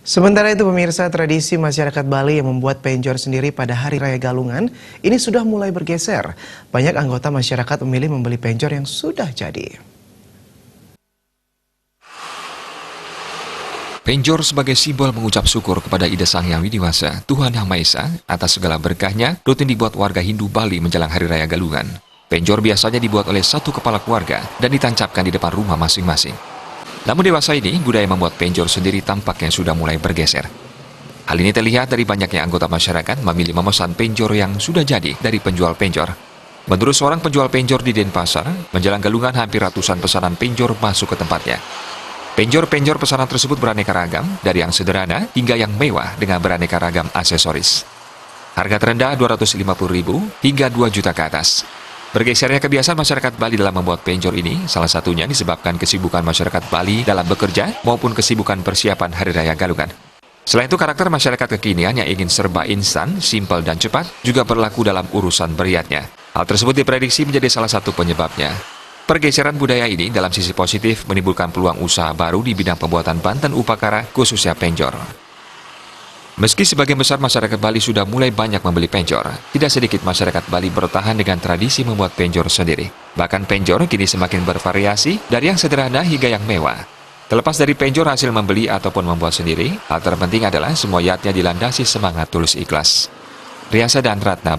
Sementara itu pemirsa, tradisi masyarakat Bali yang membuat penjor sendiri pada Hari Raya Galungan ini sudah mulai bergeser. Banyak anggota masyarakat memilih membeli penjor yang sudah jadi. Penjor sebagai simbol mengucap syukur kepada Ida Sang Hyang Widiwasa, Tuhan Yang Maha Esa, atas segala berkahnya, rutin dibuat warga Hindu Bali menjelang Hari Raya Galungan. Penjor biasanya dibuat oleh satu kepala keluarga dan ditancapkan di depan rumah masing-masing. Namun dewasa ini, budaya membuat penjor sendiri tampaknya sudah mulai bergeser. Hal ini terlihat dari banyaknya anggota masyarakat memilih memesan penjor yang sudah jadi dari penjual penjor. Menurut seorang penjual penjor di Denpasar, menjelang Galungan hampir ratusan pesanan penjor masuk ke tempatnya. Penjor-penjor pesanan tersebut beraneka ragam, dari yang sederhana hingga yang mewah dengan beraneka ragam aksesoris. Harga terendah Rp250.000 hingga Rp2 juta ke atas. Bergesernya kebiasaan masyarakat Bali dalam membuat penjor ini, salah satunya disebabkan kesibukan masyarakat Bali dalam bekerja maupun kesibukan persiapan Hari Raya Galungan. Selain itu, karakter masyarakat kekinian yang ingin serba instan, simpel dan cepat juga berlaku dalam urusan beriatnya. Hal tersebut diprediksi menjadi salah satu penyebabnya. Pergeseran budaya ini dalam sisi positif menimbulkan peluang usaha baru di bidang pembuatan Banten Upakara, khususnya penjor. Meski sebagian besar masyarakat Bali sudah mulai banyak membeli penjor, tidak sedikit masyarakat Bali bertahan dengan tradisi membuat penjor sendiri. Bahkan penjor kini semakin bervariasi dari yang sederhana hingga yang mewah. Terlepas dari penjor hasil membeli ataupun membuat sendiri, hal terpenting adalah semua niatnya dilandasi semangat tulus ikhlas. Riasa dan Ratna